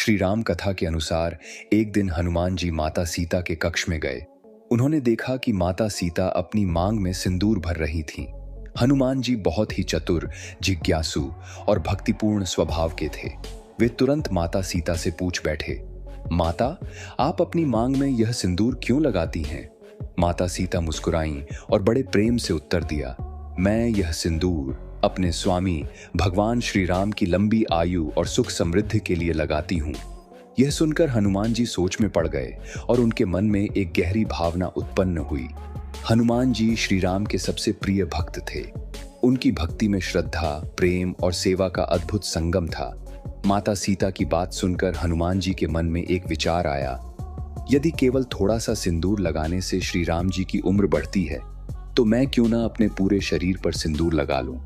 श्री राम कथा के अनुसार एक दिन हनुमान जी माता सीता के कक्ष में गए। उन्होंने देखा कि माता सीता अपनी मांग में सिंदूर भर रही थीं। हनुमान जी बहुत ही चतुर, जिज्ञासु और भक्तिपूर्ण स्वभाव के थे। वे तुरंत माता सीता से पूछ बैठे, माता, आप अपनी मांग में यह सिंदूर क्यों लगाती हैं? माता सीता मुस्कुराईं और बड़े प्रेम से उत्तर दिया, मैं यह सिंदूर अपने स्वामी भगवान श्री राम की लंबी आयु और सुख समृद्धि के लिए लगाती हूँ। यह सुनकर हनुमान जी सोच में पड़ गए और उनके मन में एक गहरी भावना उत्पन्न हुई। हनुमान जी श्री राम के सबसे प्रिय भक्त थे। उनकी भक्ति में श्रद्धा, प्रेम और सेवा का अद्भुत संगम था। माता सीता की बात सुनकर हनुमान जी के मन में एक विचार आया, यदि केवल थोड़ा सा सिंदूर लगाने से श्री राम जी की उम्र बढ़ती है, तो मैं क्यों ना अपने पूरे शरीर पर सिंदूर लगा लूं।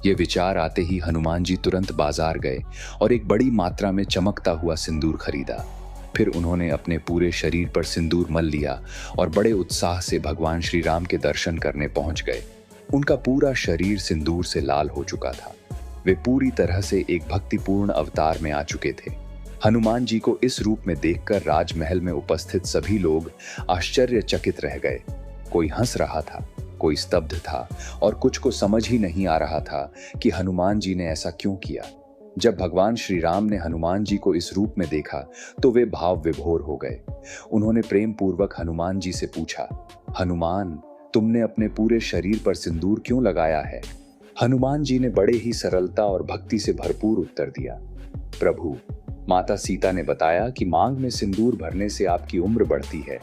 ये विचार आते ही हनुमान जी तुरंत बाजार गए और एक बड़ी मात्रा में चमकता हुआ सिंदूर खरीदा। फिर उन्होंने अपने पूरे शरीर पर सिंदूर मल लिया और बड़े उत्साह से भगवान श्री राम के दर्शन करने पहुंच गए। उनका पूरा शरीर सिंदूर से लाल हो चुका था। वे पूरी तरह से एक भक्तिपूर्ण अवतार में आ चुके थे। हनुमान जी को इस रूप में देखकर राजमहल में उपस्थित सभी लोग आश्चर्यचकित रह गए। कोई हंस रहा था, कोई स्तब्ध था और कुछ को समझ ही नहीं आ रहा था कि हनुमान जी ने ऐसा क्यों किया। जब भगवान श्री राम ने हनुमान जी को इस रूप में देखा तो वे भाव विभोर हो गए। उन्होंने प्रेम पूर्वक हनुमान जी से पूछा, हनुमान, तुमने अपने पूरे शरीर पर सिंदूर क्यों लगाया है? हनुमान जी ने बड़े ही सरलता और भक्ति से भरपूर उत्तर दिया, प्रभु, माता सीता ने बताया कि मांग में सिंदूर भरने से आपकी उम्र बढ़ती है।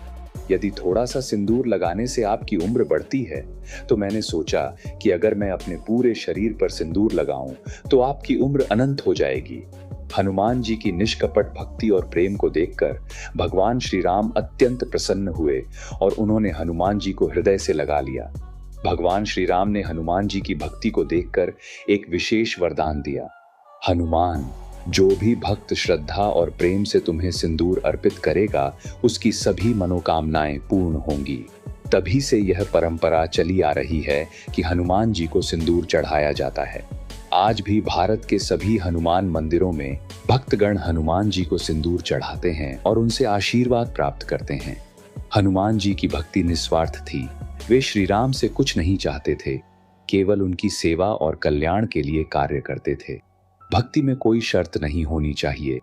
यदि थोड़ा सा सिंदूर लगाने से आपकी उम्र बढ़ती है, तो मैंने सोचा कि अगर मैं अपने पूरे शरीर पर सिंदूर लगाऊं तो आपकी उम्र अनंत हो जाएगी। हनुमान जी की निष्कपट भक्ति और प्रेम को देखकर भगवान श्री राम अत्यंत प्रसन्न हुए और उन्होंने हनुमान जी को हृदय से लगा लिया। भगवान श्री राम ने हनुमान जी की भक्ति को देखकर एक विशेष वरदान दिया, हनुमान, जो भी भक्त श्रद्धा और प्रेम से तुम्हें सिंदूर अर्पित करेगा, उसकी सभी मनोकामनाएं पूर्ण होंगी। तभी से यह परंपरा चली आ रही है कि हनुमान जी को सिंदूर चढ़ाया जाता है। आज भी भारत के सभी हनुमान मंदिरों में भक्तगण हनुमान जी को सिंदूर चढ़ाते हैं और उनसे आशीर्वाद प्राप्त करते हैं। हनुमान जी की भक्ति निस्वार्थ थी। वे श्री राम से कुछ नहीं चाहते थे, केवल उनकी सेवा और कल्याण के लिए कार्य करते थे। भक्ति में कोई शर्त नहीं होनी चाहिए।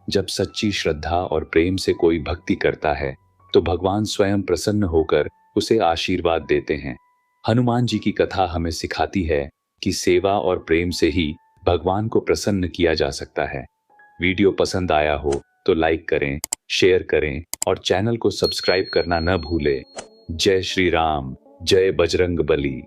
जब सच्ची श्रद्धा और प्रेम से कोई भक्ति करता है तो भगवान स्वयं प्रसन्न होकर उसे आशीर्वाद देते हैं। हनुमान जी की कथा हमें सिखाती है कि सेवा और प्रेम से ही भगवान को प्रसन्न किया जा सकता है। वीडियो पसंद आया हो तो लाइक करें, शेयर करें और चैनल को सब्सक्राइब करना न भूलें। जय श्री राम, जय बजरंग बली।